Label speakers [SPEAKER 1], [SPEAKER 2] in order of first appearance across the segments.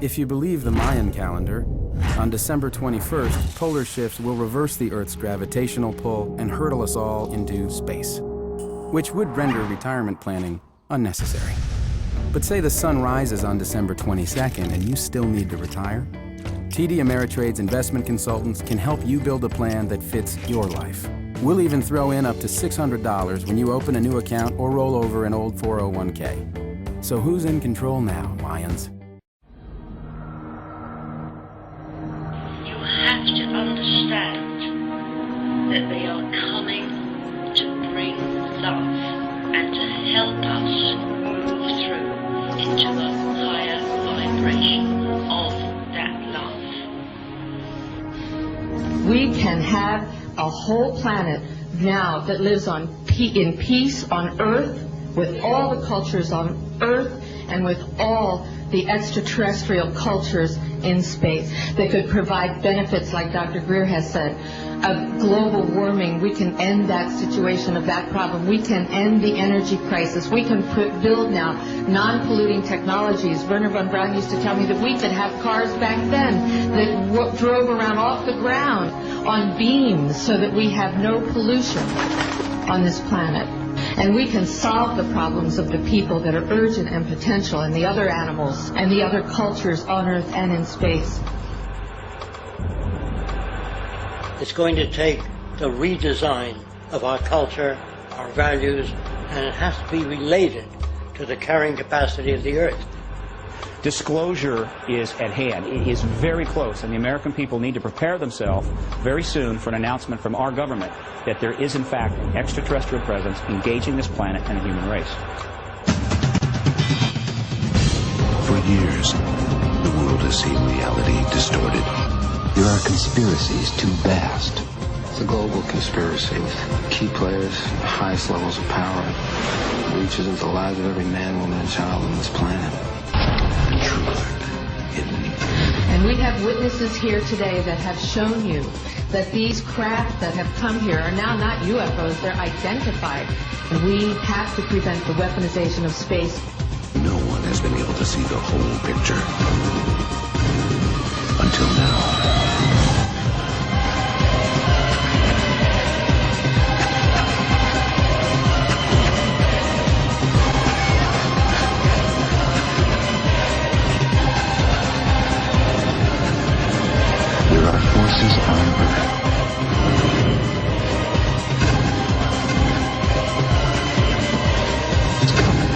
[SPEAKER 1] If you believe the Mayan calendar, on December 21st, polar shifts will reverse the Earth's gravitational pull and hurtle us all into space, which would render retirement planning unnecessary. But say the sun rises on December 22nd and you still need to retire? TD Ameritrade's investment consultants can help you build a plan that fits your life. We'll even throw in up to $600 when you open a new account or roll over an old 401k. So who's in control now, Mayans?
[SPEAKER 2] You have to understand that they are coming to bring love and to help us move through into a higher vibration of that love.
[SPEAKER 3] We can have a whole planet now that lives in peace on Earth, with all the cultures on Earth, and with all the extraterrestrial cultures in space that could provide benefits, like Dr. Greer has said, of global warming. We can end that situation of that problem. We can end the energy crisis. We can build now non-polluting technologies. Werner von Braun used to tell me that we could have cars back then that drove around off the ground on beams so that we have no pollution on this planet. And we can solve the problems of the people that are urgent and potential, and the other animals and the other cultures on Earth and in space.
[SPEAKER 4] It's going to take the redesign of our culture, our values, and it has to be related to the carrying capacity of the Earth.
[SPEAKER 5] Disclosure is at hand. It is very close, and the American people need to prepare themselves very soon for an announcement from our government that there is, in fact, an extraterrestrial presence engaging this planet and the human race.
[SPEAKER 6] For years, the world has seen reality distorted. There are conspiracies too vast.
[SPEAKER 7] It's a global conspiracy with key players, the highest levels of power. It reaches into the lives of every man, woman, and child on this planet.
[SPEAKER 6] The truth hidden.
[SPEAKER 3] And we have witnesses here today that have shown you that these craft that have come here are now not UFOs, they're identified. And we have to prevent the weaponization of space.
[SPEAKER 6] No one has been able to see the whole picture. Until now. There are forces on Earth. It's coming.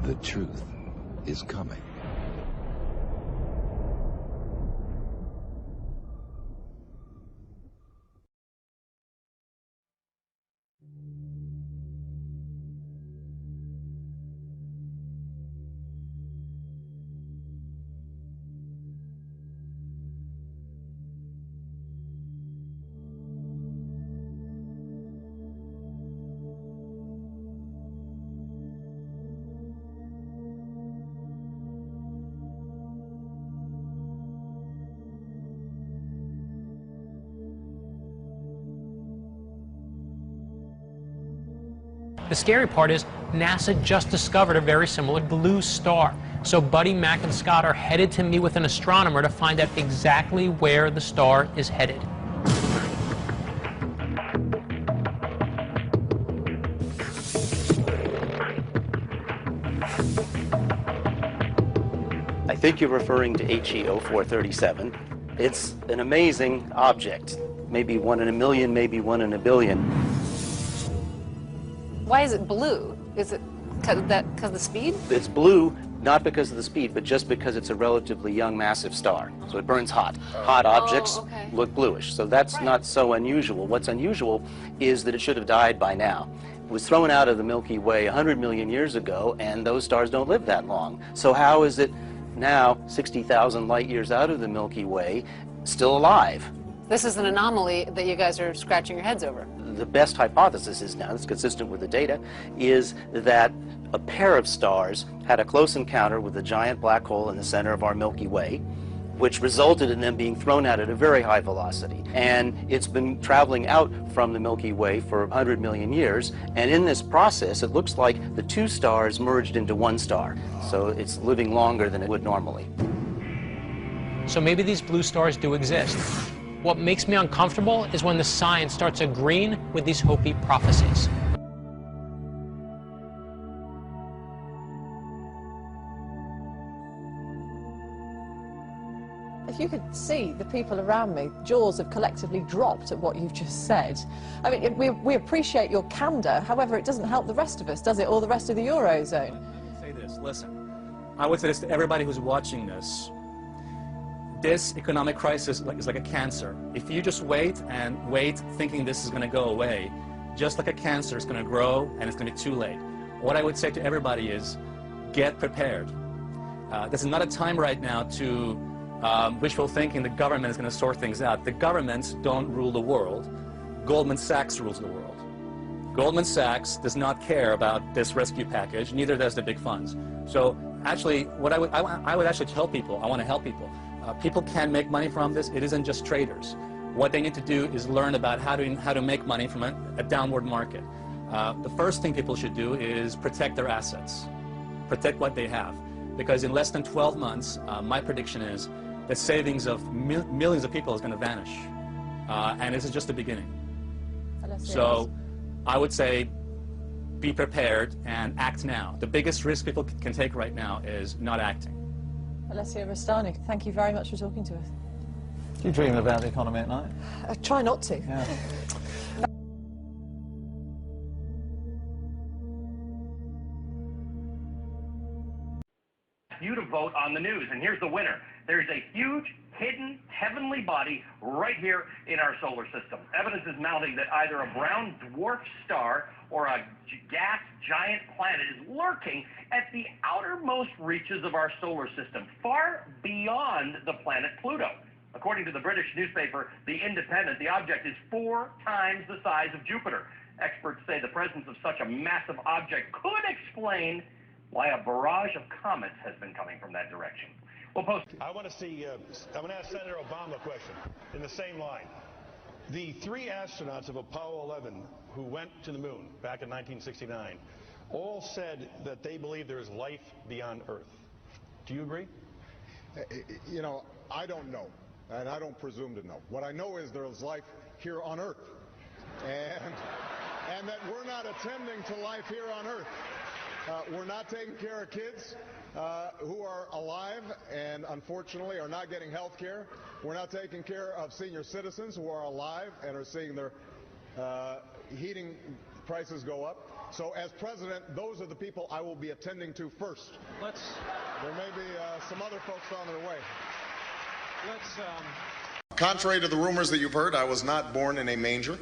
[SPEAKER 6] The truth is coming.
[SPEAKER 8] The scary part is NASA just discovered a very similar blue star. So Buddy, Mac, and Scott are headed to meet with an astronomer to find out exactly where the star is headed.
[SPEAKER 9] I think you're referring to HE 0437. It's an amazing object. Maybe 1 in a million, maybe 1 in a billion.
[SPEAKER 10] Why is it blue? Is it because of the speed?
[SPEAKER 9] It's blue, not because of the speed, but just because it's a relatively young, massive star. So it burns hot. Hot objects look bluish. So that's not so unusual. What's unusual is that it should have died by now. It was thrown out of the Milky Way 100 million years ago, and those stars don't live that long. So how is it now, 60,000 light years out of the Milky Way, still alive?
[SPEAKER 10] This is an anomaly that you guys are scratching your heads over.
[SPEAKER 9] the best hypothesis is now, that's consistent with the data, is that a pair of stars had a close encounter with a giant black hole in the center of our Milky Way, which resulted in them being thrown out at a very high velocity. And it's been traveling out from the Milky Way for 100 million years, and in this process, it looks like the two stars merged into one star. So it's living longer than it would normally.
[SPEAKER 8] So maybe these blue stars do exist. What makes me uncomfortable is when the science starts agreeing with these Hopi prophecies.
[SPEAKER 10] If you could see the people around me, jaws have collectively dropped at what you've just said. I mean, we appreciate your candor, however, it doesn't help the rest of us, does it, or the rest of the Eurozone?
[SPEAKER 11] Say this, listen. I would say this to everybody who's watching this. This economic crisis is like a cancer. If you just wait and wait thinking this is going to go away, just like a cancer, it's going to grow and it's going to be too late. What I would say to everybody is, get prepared. This is not a time right now to wishful thinking the government is going to sort things out. The governments don't rule the world. Goldman Sachs rules the world. Goldman Sachs does not care about this rescue package, neither does the big funds. So actually, what I would actually tell people, I want to help people. People can make money from this. It isn't just traders. What they need to do is learn about how to make money from a downward market. The first thing people should do is protect their assets, protect what they have. Because in less than 12 months, my prediction is that savings of millions of people is going to vanish. And this is just the beginning. So I would say be prepared and act now. The biggest risk people can take right now is not acting.
[SPEAKER 10] Alessia Rastani, thank you very much for talking to us.
[SPEAKER 12] Do you dream about the economy at night?
[SPEAKER 10] I try not to.
[SPEAKER 12] Yeah.
[SPEAKER 13] You to vote on the news, and here's the winner. There's a huge, hidden, heavenly body right here in our solar system. Evidence is mounting that either a brown dwarf star or a gas giant planet is lurking at the outermost reaches of our solar system, far beyond the planet Pluto. According to the British newspaper The Independent, the object is 4 times the size of Jupiter. Experts say the presence of such a massive object could explain why a barrage of comets has been coming from that direction. We'll post.
[SPEAKER 14] I want to ask Senator Obama a question in the same line. The 3 astronauts of Apollo 11 who went to the moon back in 1969 all said that they believe there is life beyond Earth. Do you agree?
[SPEAKER 15] You know, I don't know, and I don't presume to know. What I know is there is life here on Earth, and that we're not attending to life here on Earth. We're not taking care of kids who are alive and unfortunately are not getting health care. We're not taking care of senior citizens who are alive and are seeing their heating prices go up. So as president, those are the people I will be attending to first. There may be some other folks on their way.
[SPEAKER 16] Contrary to the rumors that you've heard, I was not born in a manger.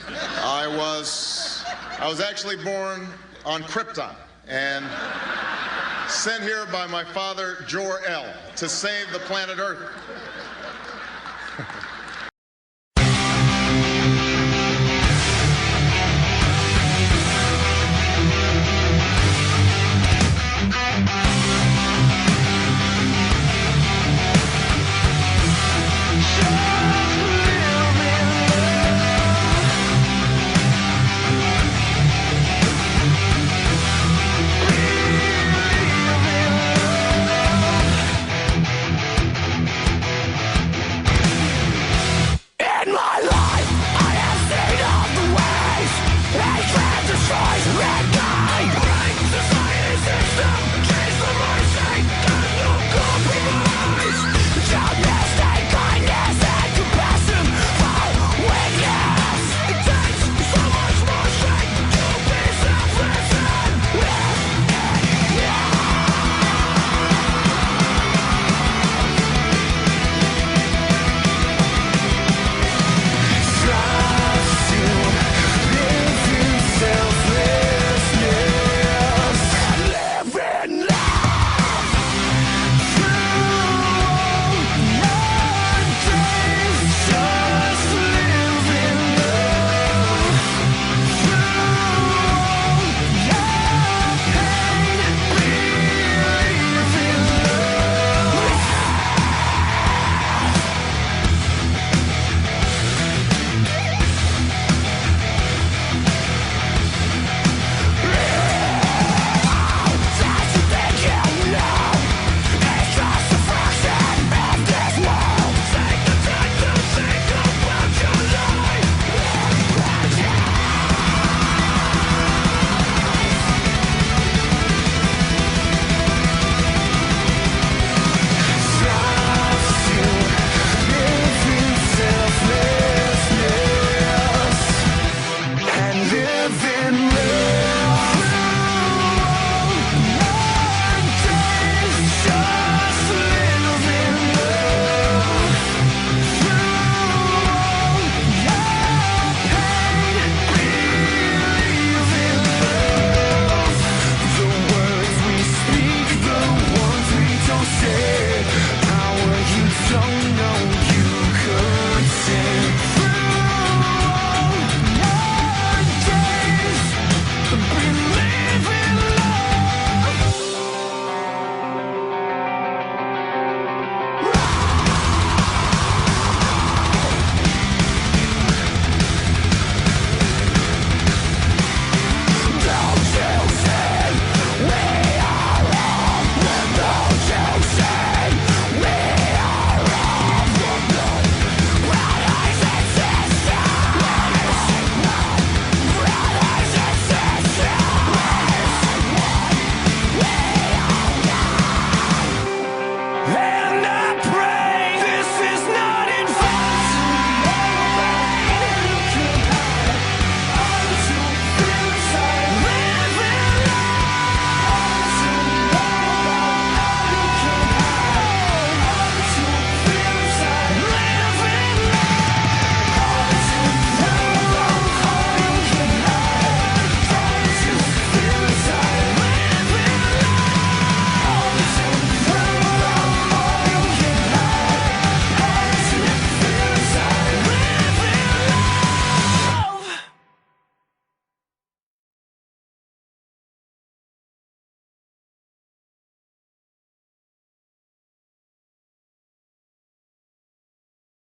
[SPEAKER 16] I was actually born on Krypton and sent here by my father, Jor-El, to save the planet Earth.